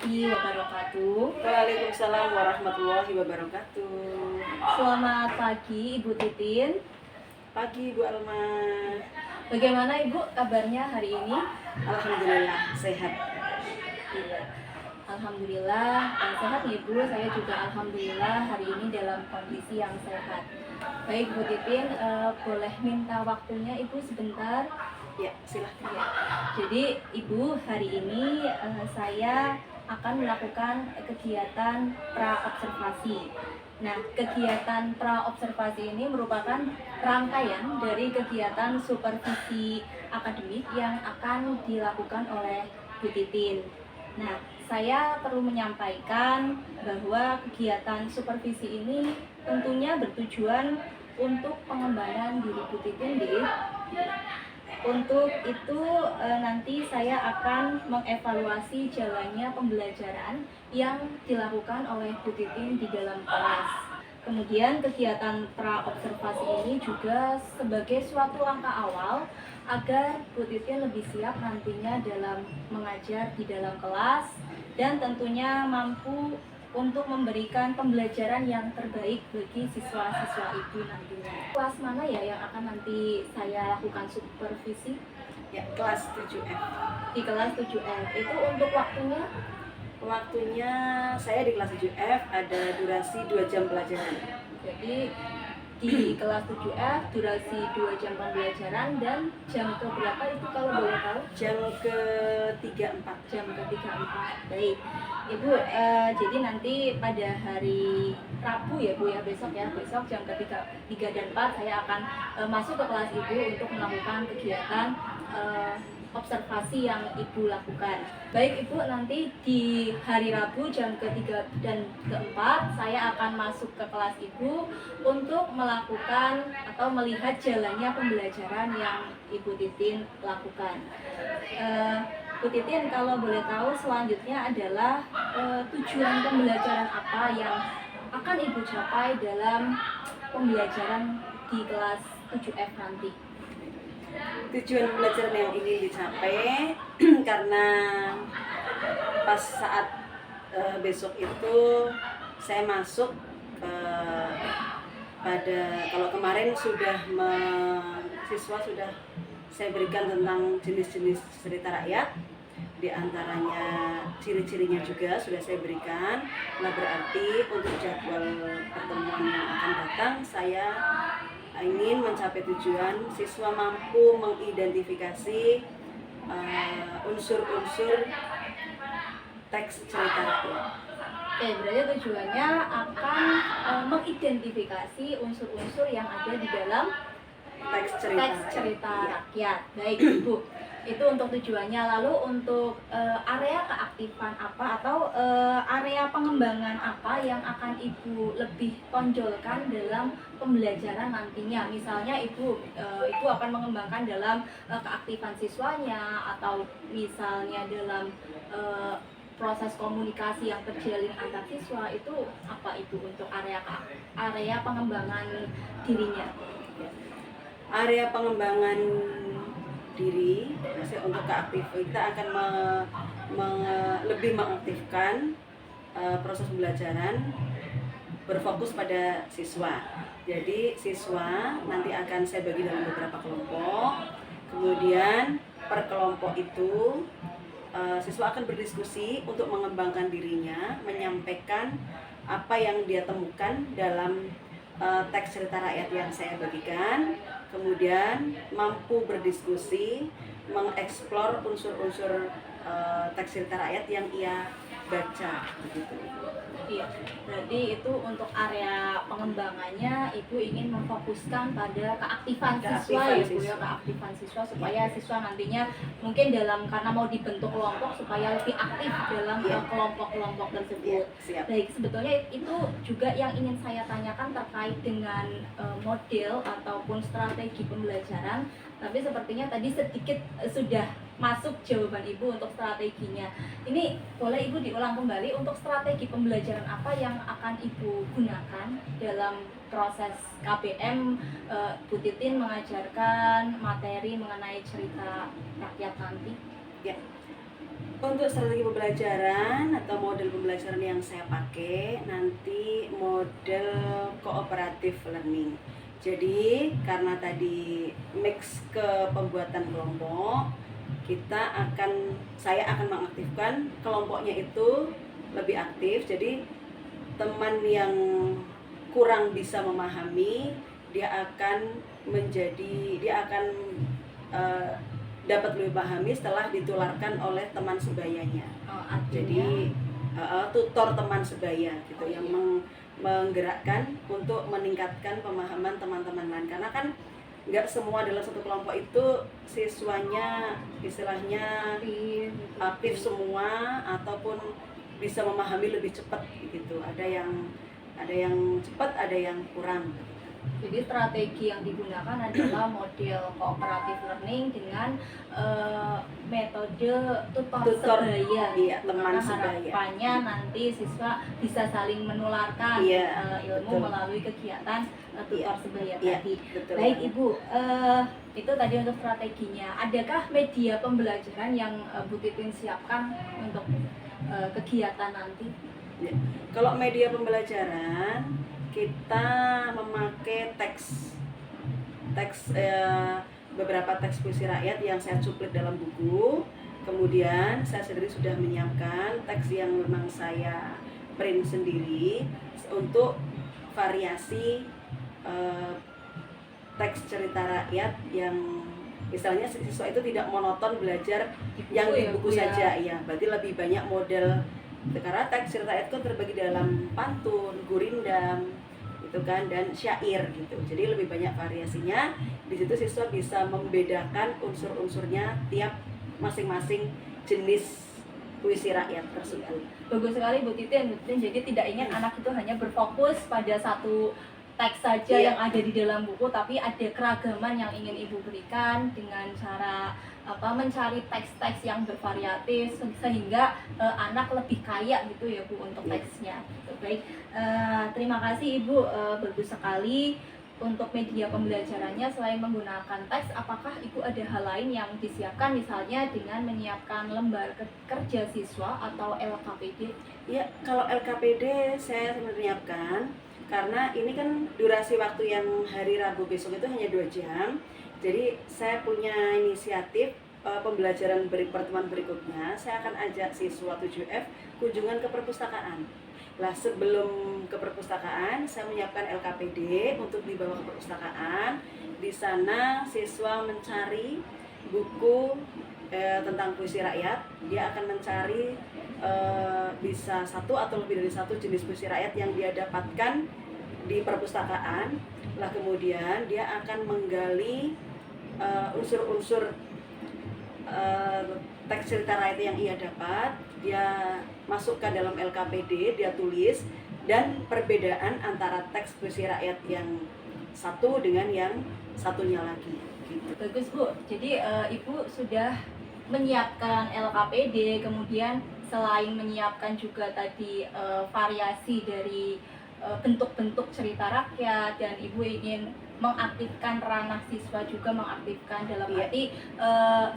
warahmatullahi wabarakatuh. Waalaikumsalam warahmatullahi wabarakatuh. Selamat pagi Ibu Titin. Pagi Bu Alma. Bagaimana Ibu kabarnya hari ini? Alhamdulillah sehat. Iya. Alhamdulillah sehat ya Ibu. Saya juga alhamdulillah hari ini dalam kondisi yang sehat. Baik Bu Titin, boleh minta waktunya Ibu sebentar? Ya, silahkan. Ya. Jadi Ibu, hari ini saya akan melakukan kegiatan pra-observasi. Nah, kegiatan pra-observasi ini merupakan rangkaian dari kegiatan supervisi akademik yang akan dilakukan oleh Bu Titin. Nah, saya perlu menyampaikan bahwa kegiatan supervisi ini tentunya bertujuan untuk pengembangan diri Bu Titin deh. Untuk itu nanti saya akan mengevaluasi jalannya pembelajaran yang dilakukan oleh Bu Titin di dalam kelas. Kemudian kegiatan pra-observasi ini juga sebagai suatu langkah awal agar Bu Titin lebih siap nantinya dalam mengajar di dalam kelas dan tentunya mampu untuk memberikan pembelajaran yang terbaik bagi siswa-siswa Ibu nantinya. Kelas mana ya yang akan nanti saya lakukan supervisi? Ya, kelas 7F. Di kelas 7F. Itu untuk waktunya? Waktunya saya di kelas 7F ada durasi 2 jam pelajaran. Jadi di kelas 7F durasi 2 jam pembelajaran dan jam ke berapa itu kalau boleh tahu? Jam ke-3-4. Jam ke-3-4. Baik. Ibu, jadi nanti pada hari Rabu ya Bu ya, besok jam ke-3 dan 4 saya akan masuk ke kelas Ibu untuk melakukan kegiatan observasi yang Ibu lakukan. Baik Ibu, nanti di hari Rabu jam ke-3 dan ke-4 saya akan masuk ke kelas Ibu untuk melakukan atau melihat jalannya pembelajaran yang Ibu Titin lakukan. Bu Titin, kalau boleh tahu selanjutnya adalah tujuan pembelajaran apa yang akan Ibu capai dalam pembelajaran di kelas 7F nanti? Tujuan pembelajaran yang ingin dicapai karena pas saat besok itu saya masuk pada kalau kemarin siswa sudah saya berikan tentang jenis-jenis cerita rakyat, di antaranya ciri-cirinya juga sudah saya berikan. Nah, berarti untuk jadwal pertemuan yang akan datang saya ingin mencapai tujuan siswa mampu mengidentifikasi unsur-unsur teks cerita rakyat. Oke, berarti tujuannya akan mengidentifikasi unsur-unsur yang ada di dalam Teks cerita rakyat. Baik Ibu, itu untuk tujuannya. Lalu untuk area keaktifan apa atau area pengembangan apa yang akan Ibu lebih tonjolkan dalam pembelajaran nantinya? Misalnya Ibu akan mengembangkan dalam keaktifan siswanya, atau misalnya dalam proses komunikasi yang terjalin antar siswa, itu apa Ibu untuk area pengembangan dirinya? Area pengembangan diri, maksudnya untuk kita akan lebih mengaktifkan proses pembelajaran berfokus pada siswa. Jadi siswa nanti akan saya bagi dalam beberapa kelompok, kemudian per kelompok itu siswa akan berdiskusi untuk mengembangkan dirinya, menyampaikan apa yang dia temukan dalam teks cerita rakyat yang saya bagikan, kemudian mampu berdiskusi, mengeksplor unsur-unsur teks cerita rakyat yang ia baca, begitu. Iya, berarti itu untuk area pengembangannya Ibu ingin memfokuskan pada keaktifan siswa ya Bu ya, keaktifan siswa supaya siswa nantinya mungkin karena mau dibentuk kelompok supaya lebih aktif dalam kelompok-kelompok tersebut. Baik, sebetulnya itu juga yang ingin saya tanyakan terkait dengan model ataupun strategi pembelajaran, tapi sepertinya tadi sedikit sudah masuk jawaban Ibu untuk strateginya. Ini boleh Ibu diulang kembali untuk strategi pembelajaran apa yang akan Ibu gunakan dalam proses KBM Bu Titin mengajarkan materi mengenai cerita rakyat nanti? Ya. Untuk strategi pembelajaran atau model pembelajaran yang saya pakai nanti model cooperative learning. Jadi karena tadi mix ke pembuatan kelompok, saya akan mengaktifkan kelompoknya itu lebih aktif. Jadi teman yang kurang bisa memahami dia akan eh, dapat lebih pahami setelah ditularkan oleh teman sebayanya. Jadi tutor teman sebaya gitu yang menggerakkan untuk meningkatkan pemahaman teman-teman lain, karena kan nggak semua dalam satu kelompok itu siswanya istilahnya aktif semua ataupun bisa memahami lebih cepat gitu. Ada yang cepat, ada yang kurang. Jadi strategi yang digunakan adalah model cooperative learning dengan metode tutor sebaya. Iya, teman karena sebaya. harapannya nanti siswa bisa saling menularkan ilmu betul. melalui kegiatan tutor sebaya Iya, tadi. betul. Baik Ibu, itu tadi untuk strateginya. Adakah media pembelajaran yang Bu Titin siapkan untuk kegiatan nanti? Ya. Kalau media pembelajaran kita memakai beberapa teks puisi rakyat yang saya cuplik dalam buku. Kemudian saya sendiri sudah menyiapkan teks yang memang saya print sendiri untuk variasi teks cerita rakyat yang misalnya siswa itu tidak monoton belajar yang di buku saja, ya berarti lebih banyak model, karena teks cerita rakyat kan terbagi dalam pantun, gurindam itu kan, dan syair gitu. Jadi lebih banyak variasinya. Di situ siswa bisa membedakan unsur-unsurnya tiap masing-masing jenis puisi rakyat tersebut. Bagus sekali Bu Titin. Jadi tidak ingin anak itu hanya berfokus pada satu teks saja yang ada di dalam buku, tapi ada keragaman yang ingin Ibu berikan dengan cara mencari teks-teks yang bervariatif sehingga anak lebih kaya gitu ya Bu untuk teksnya. Gitu. Baik, terima kasih Ibu, bagus sekali. Untuk media pembelajarannya selain menggunakan teks, apakah Ibu ada hal lain yang disiapkan misalnya dengan menyiapkan lembar kerja siswa atau LKPD? Ya, kalau LKPD saya menyiapkan karena ini kan durasi waktu yang hari Rabu besok itu hanya 2 jam. Jadi saya punya inisiatif pembelajaran pertemuan berikutnya saya akan ajak siswa 7F kunjungan ke perpustakaan. Lah sebelum ke perpustakaan saya menyiapkan LKPD untuk dibawa ke perpustakaan. Di sana siswa mencari buku tentang puisi rakyat. Dia akan mencari bisa satu atau lebih dari satu jenis puisi rakyat yang dia dapatkan di perpustakaan. Lah kemudian dia akan menggali unsur-unsur teks cerita rakyat yang ia dapat, dia masukkan dalam LKPD, dia tulis, dan perbedaan antara teks puisi rakyat yang satu dengan yang satunya lagi gitu. Bagus Bu, jadi Ibu sudah menyiapkan LKPD, kemudian selain menyiapkan juga tadi variasi dari bentuk-bentuk cerita rakyat, dan Ibu ingin mengaktifkan ranah siswa juga, mengaktifkan dalam arti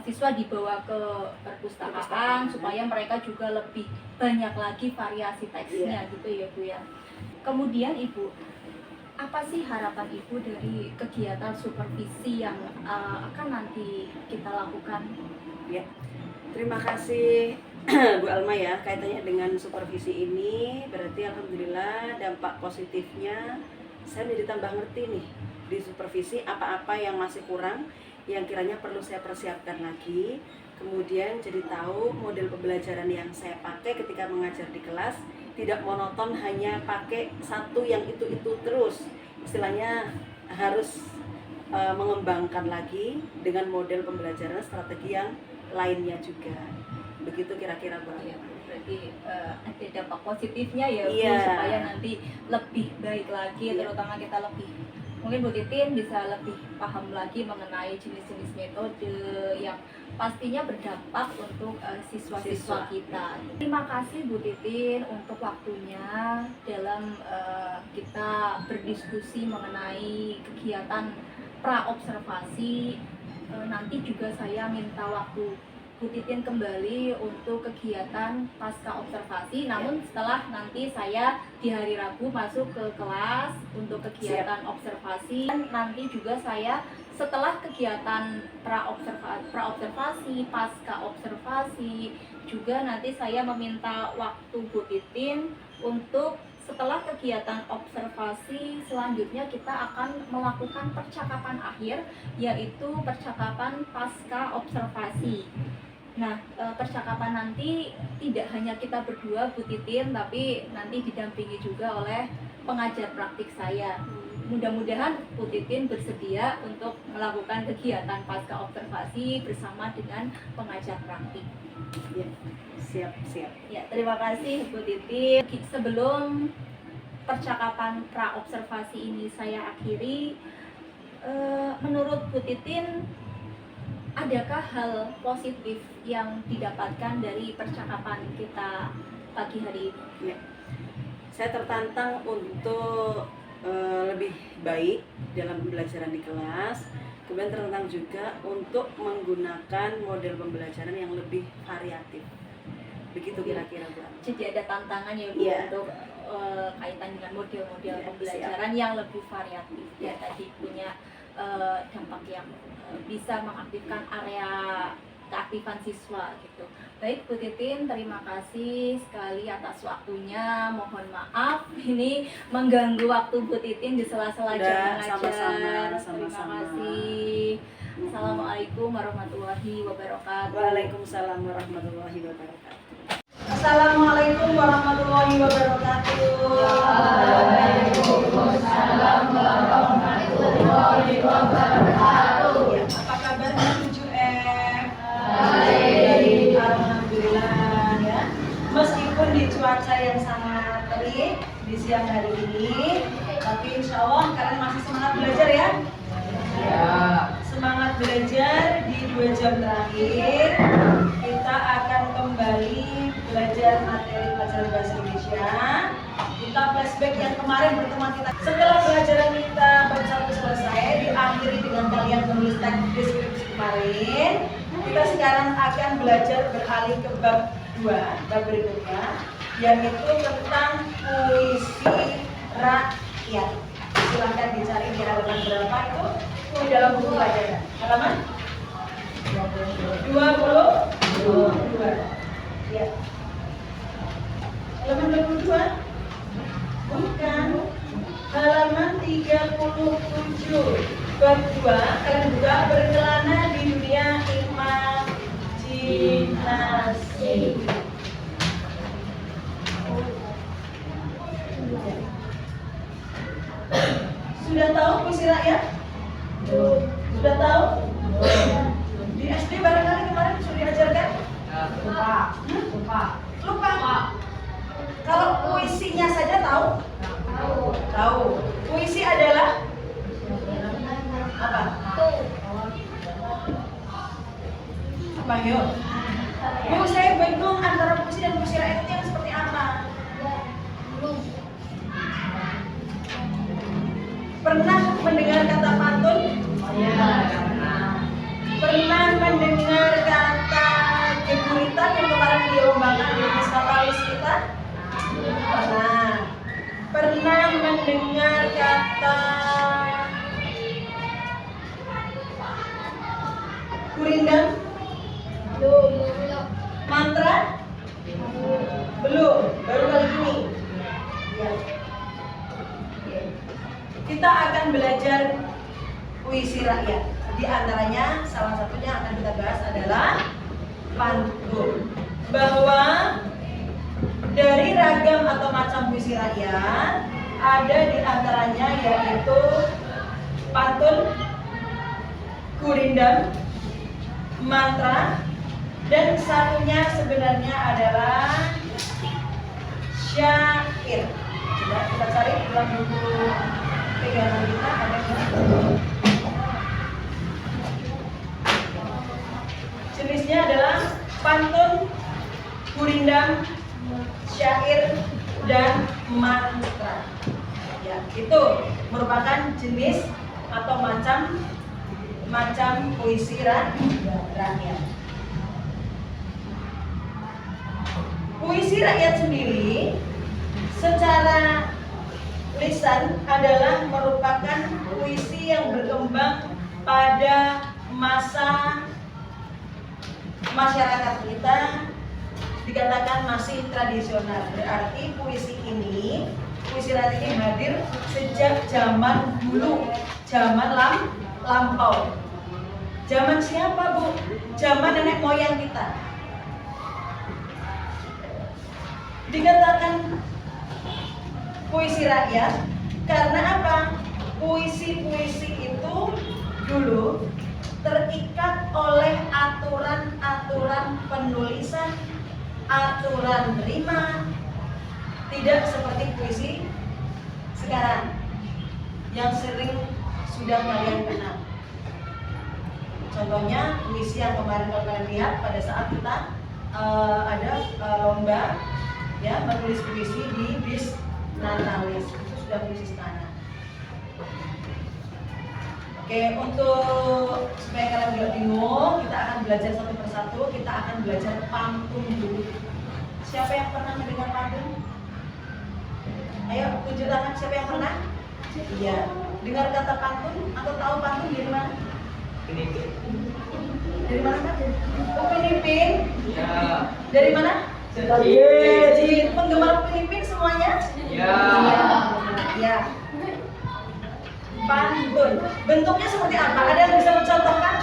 siswa dibawa ke perpustakaan supaya mereka juga lebih banyak lagi variasi teksnya gitu ya Bu ya. Kemudian Ibu, apa sih harapan Ibu dari kegiatan supervisi yang akan nanti kita lakukan? Ya, terima kasih Bu Alma ya, kaitannya dengan supervisi ini berarti alhamdulillah dampak positifnya saya menjadi tambah ngerti nih di supervisi apa-apa yang masih kurang, yang kiranya perlu saya persiapkan lagi. Kemudian jadi tahu model pembelajaran yang saya pakai ketika mengajar di kelas tidak monoton hanya pakai satu yang itu terus, istilahnya harus mengembangkan lagi dengan model pembelajaran strategi yang lainnya juga. Begitu kira-kira Bu. Ya, berarti ada dampak positifnya ya Bu, supaya nanti lebih baik lagi, terutama kita lebih, mungkin Bu Titin bisa lebih paham lagi mengenai jenis-jenis metode yang pastinya berdampak untuk siswa-siswa kita. Terima kasih Bu Titin untuk waktunya dalam kita berdiskusi mengenai kegiatan pra-observasi. Nanti juga saya minta waktu Bu Titin kembali untuk kegiatan pasca observasi, namun setelah nanti saya di hari Rabu masuk ke kelas untuk kegiatan observasi. Dan nanti juga saya setelah kegiatan pra-observasi, pasca observasi, juga nanti saya meminta waktu Bu Titin untuk setelah kegiatan observasi selanjutnya kita akan melakukan percakapan akhir, yaitu percakapan pasca observasi. Nah, percakapan nanti tidak hanya kita berdua Bu Titin, tapi nanti didampingi juga oleh pengajar praktik saya. Mudah-mudahan Bu Titin bersedia untuk melakukan kegiatan pasca observasi bersama dengan pengajar praktik. Ya, siap. Ya, terima kasih Bu Titin. Sebelum percakapan pra-observasi ini saya akhiri, menurut Bu Titin, adakah hal positif yang didapatkan dari percakapan kita pagi hari ini? Ya. Saya tertantang untuk lebih baik dalam pembelajaran di kelas. Kemudian tertantang juga untuk menggunakan model pembelajaran yang lebih variatif. Begitu kira-kira Bu. Jadi ada tantangan ya Bu untuk kaitan dengan model-model pembelajaran yang lebih variatif. Ya, tadi punya dampak yang bisa mengaktifkan area keaktifan siswa gitu. Baik Bu Titin, terima kasih sekali atas waktunya. Mohon maaf ini mengganggu waktu Bu Titin di sela-sela jam mengajar. Terima kasih. Assalamualaikum warahmatullahi wabarakatuh. Waalaikumsalam warahmatullahi wabarakatuh. Assalamualaikum warahmatullahi wabarakatuh. Waalaikumsalam warahmatullahi wabarakatuh. Apa kabarnya 7F? Baik. Alhamdulillah ya. Meskipun di cuaca yang sangat terik di siang hari ini, tapi insya Allah kalian masih semangat belajar ya? Ya. Semangat belajar di 2 jam terakhir. Kita akan kembali belajar materi pelajaran bahasa Indonesia. Kita flashback yang kemarin pertemuan kita. Setelah pelajaran kita bab 1 selesai, diakhiri dengan kalian menulis teks deskripsi kemarin. Kita sekarang akan belajar beralih ke bab 2, bab berikutnya, yaitu tentang puisi rakyat. Silahkan dicari di halaman berapa itu di dalam buku pelajaran. Halaman 22. Ya. Halaman 22? Bukan. Halaman 37. Bab 2, kalian buka berkelana di dunia imajinasi. Sudah tahu puisi rakyat? Sudah tahu? Di SD barangkali kemarin sudah diajarkan? Lupa. Kalau puisinya saja tahu? Tahu. Puisi adalah apa? Apa yuk? Saya bingung antara puisi dan puisi rakyat itu yang seperti apa? Pernah mendengar kata pantun? Pernah mendengar kata geguritan yang kemarin dilombakan di Piskapalis kita? Pernah mendengar kata gurindam? Mantra? Belum, baru kali ini. Ya. Kita akan belajar puisi rakyat. Di antaranya salah satunya akan kita bahas adalah pantun. Bahwa dari ragam atau macam puisi rakyat ada di antaranya yaitu pantun, gurindam, mantra, dan satunya sebenarnya adalah syair. Coba kita cari dalam buku pegangan kita ada jenisnya adalah pantun, gurindam, syair, dan mantra. Ya, itu merupakan jenis atau macam puisi rakyat. Puisi rakyat sendiri secara lisan adalah merupakan puisi yang berkembang pada masa masyarakat kita dikatakan masih tradisional. Berarti puisi rakyat ini hadir sejak zaman dulu, zaman lampau. Zaman siapa, Bu? Zaman nenek moyang kita. Dikatakan puisi rakyat karena apa? Puisi-puisi itu dulu terikat oleh aturan-aturan penulisan, aturan rima, tidak seperti puisi sekarang yang sering sudah kalian kenal. Contohnya puisi yang kemarin kalian lihat pada saat kita ada lomba ya menulis puisi di bis Natalis, itu sudah puisi istana. Oke, untuk supaya kalian tidak bingung, kita akan belajar satu persatu. Kita akan belajar pantun dulu. Siapa yang pernah mendengar pantun? Ayo tunjuk tangan, siapa yang pernah? Iya. Dengar kata pantun atau tahu pantun dari mana? Dari mana, Pak? Oh, Penipin? Ya. Dari mana? Jadi penggemar Penipin semuanya? Ya. Ya. Pantun. Bentuknya seperti apa? Ada yang bisa mencontohkan?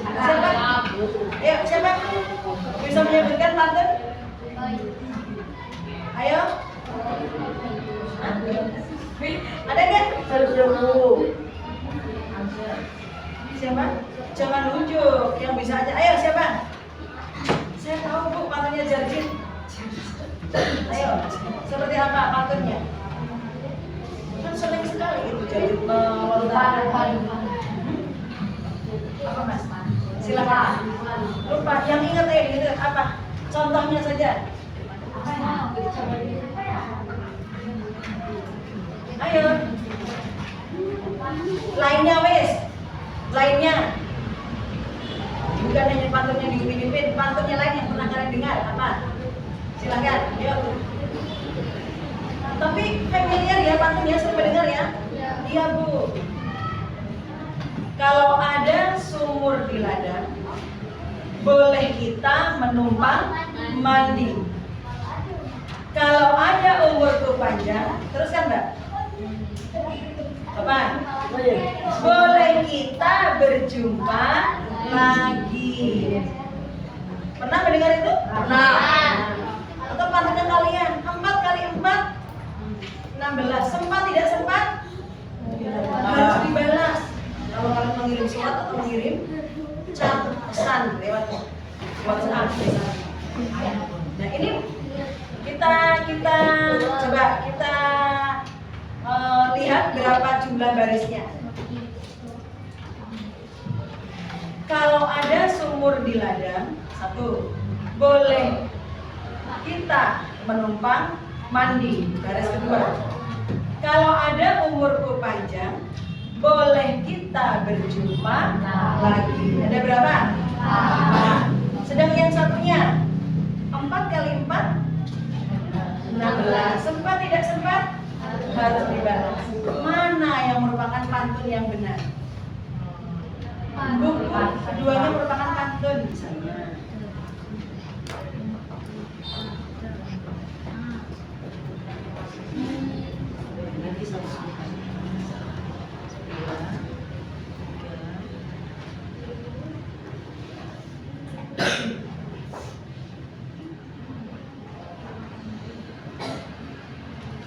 Siapa? Ayo, siapa? Bisa menyebutkan pantun? Ayo. Hah? Ada nggak? Siapa? Jangan nunjuk, yang bisa aja. Ayo, siapa? Saya tahu, Bu, pantunnya Jarjin. Ayo, seperti apa pantunnya? Kan sering sekali itu Jarjin melontarkan. Apa, Mas? Silakan. Lupa, yang ingat gitu apa? Contohnya saja. Ayo. Lainnya wes. Lainnya. Bukan hanya pantunnya di Upin, pantunnya lain yang pernah kalian dengar apa? Silakan. Yuk. Tapi familiar ya pantunnya, sering mendengar ya? Iya, Bu. Kalau ada sumur di ladang, boleh kita menumpang mandi. Kalau ada umurku panjang, teruskan, Mbak. Apa? Boleh kita berjumpa lagi. Pernah mendengar itu? Pernah. Atau pantunnya kalian 4 kali 4 16. Sempat tidak sempat? Harus dibalas. Kalau kalian mengirim surat atau mengirim pesan lewat WhatsApp misalnya. Nah, ini kita coba kita lihat berapa jumlah barisnya. Kalau ada sumur di ladang, 1, boleh kita menumpang mandi. Baris kedua. Kalau ada umurku panjang, boleh kita berjumpa lagi. Ada berapa? 4. Sedang yang satunya 4 kali 4 16. Sempat tidak sempat? Harus dibalas. Mana yang merupakan pantun yang benar? Buku keduanya merupakan pantun misalnya.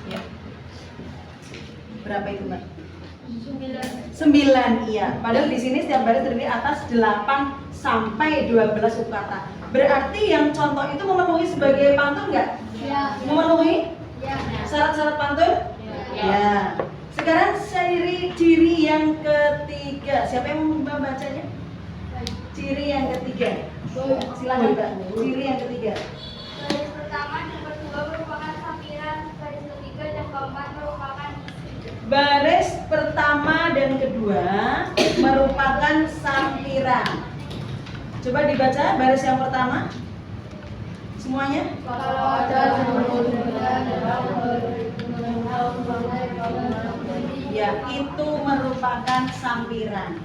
Ya. Berapa itu, Mbak? 9, iya. Padahal di sini setiap baris terdiri atas 8 sampai 12 suku kata. Berarti yang contoh itu memenuhi sebagai pantun nggak? Ya. Memenuhi syarat-syarat pantun? Ya. Sekarang ciri yang ketiga. Siapa yang membacanya? Ciri yang ketiga. Silakan, Mbak. Ciri yang ketiga. Baris pertama dan kedua merupakan sampiran, baris ketiga dan keempat merupakan Baris pertama dan kedua merupakan sampiran. Coba dibaca baris yang pertama. Semuanya? Kalau ada Ya, itu merupakan sampiran.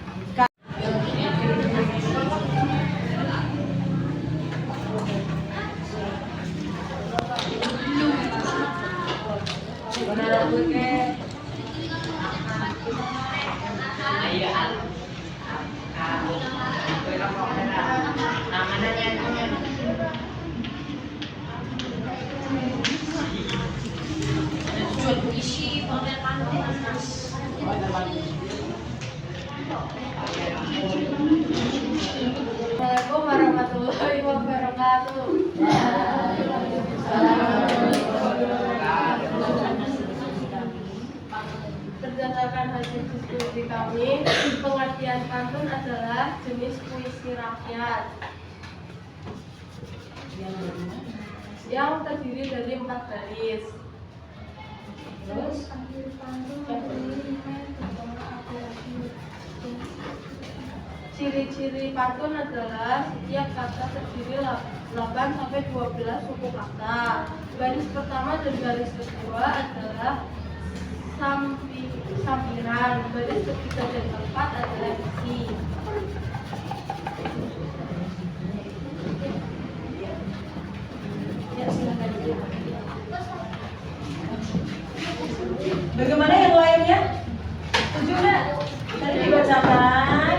Assalamualaikum warahmatullahi wabarakatuh. Berdasarkan hasil diskusi kami, pengertian pantun adalah jenis puisi rakyat yang terdiri dari 4 baris. Terus, ciri-ciri pantun adalah setiap kata terdiri 8 sampai 12 suku kata. Baris pertama dan baris kedua adalah sampiran. Baris ketiga dan keempat adalah isi. Ya, silakan. Bagaimana yang lainnya? Setuju nggak? Tadi dibacakan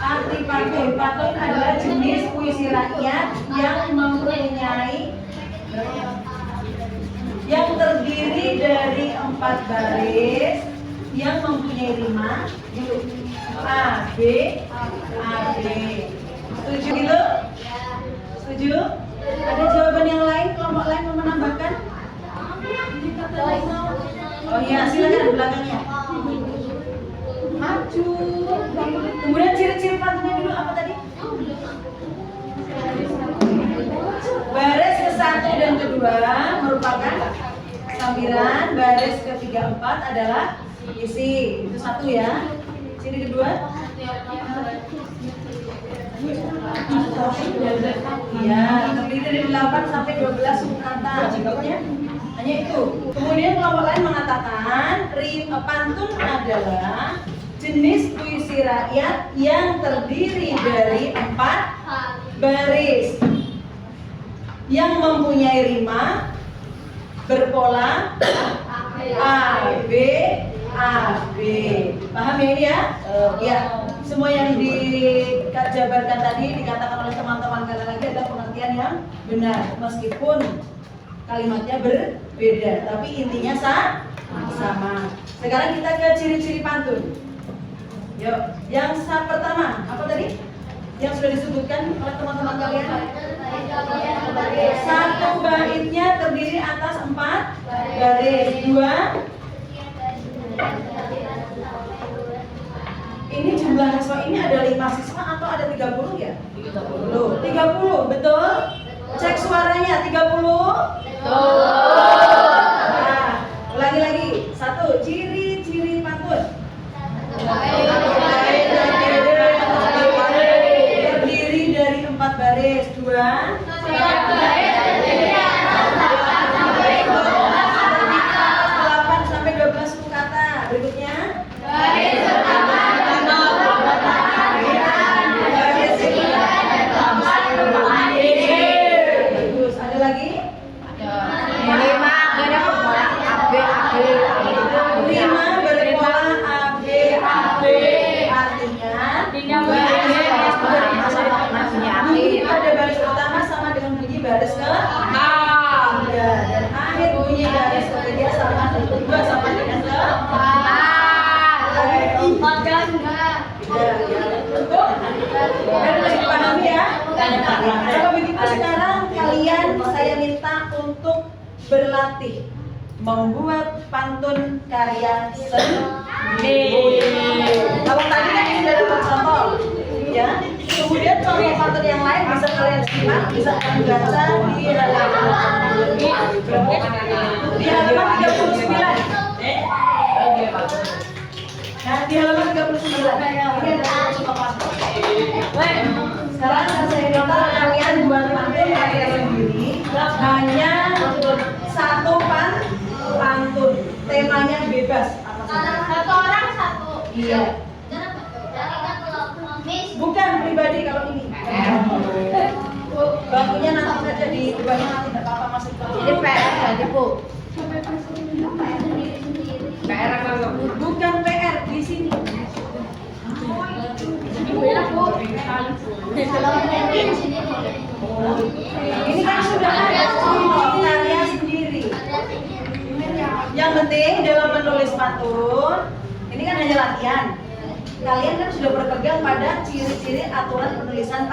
arti pantun. Pantun adalah jenis puisi rakyat yang mempunyai yang terdiri dari 4 baris yang mempunyai rima A, B, A, B. Setuju gitu? Setuju? Ada jawaban yang lain? Kelompok lain mau menambahkan? Oh iya, silakan di belakangnya. Maju. Kemudian ciri-ciri pantunnya dulu apa tadi? Baris ke-1 dan kedua merupakan sampiran, baris ke-3, 4 adalah isi. Itu 1 ya. Ciri kedua? Iya, terdiri dari 8 sampai 12 suku kata. Jawabnya hanya itu. Kemudian kelompok lain mengatakan pantun adalah jenis puisi rakyat yang terdiri dari 4 baris yang mempunyai rima berpola A, B, A, B. Paham ya ini ya? Ya. Semua yang dijabarkan tadi dikatakan oleh teman-teman kalian lagi adalah pengertian yang benar, meskipun kalimatnya berbeda, tapi intinya sama. Sekarang kita ke ciri-ciri pantun. Yuk, yang pertama apa tadi? Yang sudah disebutkan oleh teman-teman kalian? 1 baitnya terdiri atas 4 baris. 2. Ini jumlah siswa ini ada 5 siswa atau ada 30 ya? 30, betul? Cek suaranya 30. Nah, ulangi lagi. 1, ciri-ciri pantun. Terdiri dari 4 baris. 2. 8 sampai 12 suku kata. Berikutnya. Bagus. Ada lagi? Lima berpola AB AB, artinya ada baris pertama sama dengan bunyi baris ke dan akhir bunyi baris ketiga sama kedua sama dengan ke lagi dipahami ya. Kalau begitu sekarang kalian saya minta untuk berlatih membuat pantun karya sendiri. Kalau tadi kan sudah dapat contoh, ya. Kemudian contoh pantun yang lain bisa kalian simak, bisa kalian baca di halaman 39. Nah, di halaman 39 ini ada contoh pantun. Sekarang saya minta kalian buat pantun karya sendiri. hanya satu pantun. Temanya bebas. Apa saja? Satu orang satu. Iya. Bukan pribadi kalau ini. Bangkunya nanti saja di depannya, nanti tidak apa-apa masuk ke. Jadi PR aja Bu. PR apa? Bukan PR di sini. Ini kan sudah ada karya sendiri. Yang penting dalam menulis pantun, ini kan hanya latihan. Kalian kan sudah berpegang pada ciri-ciri aturan penulisan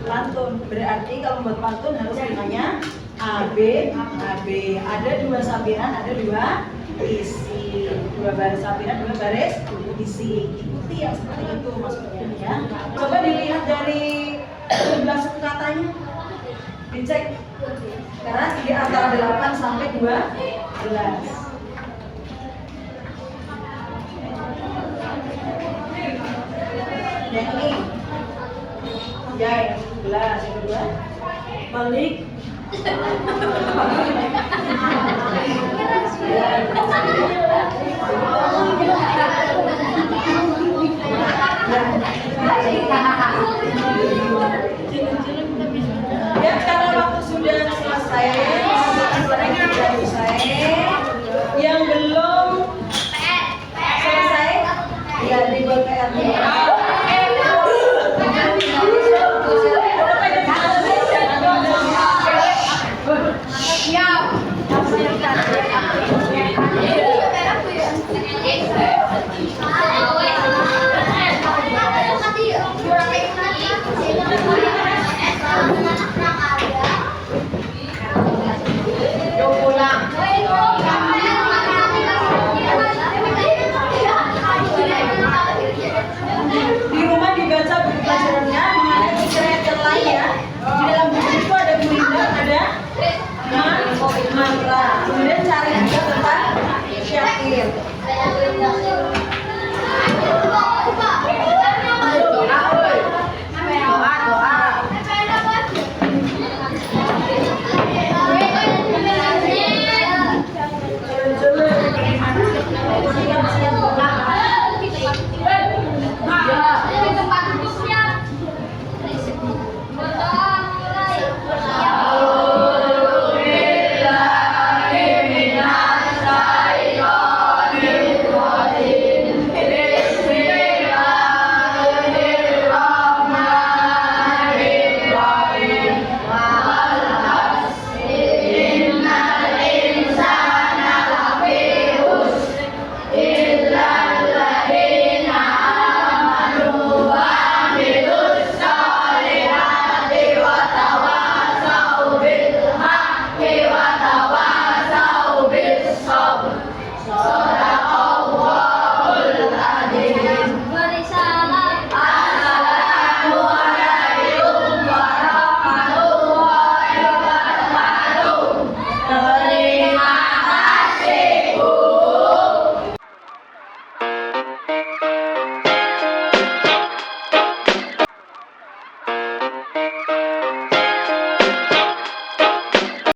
pantun. Berarti kalau membuat pantun harus rimanya A, B, A, B. Ada 2 sampiran, ada 2 isi. 2 baris sampiran, 2 baris isi. Ikuti yang seperti itu maksudnya ya. Coba dilihat dari jumlah suku katanya. Dicek. Karena di antara 8 sampai 12. Yang ini ya, yang 11, yang kedua balik. Ya, karena waktu sudah selesai, sudah selesai. Yang belum selesai, ya dibuat PR.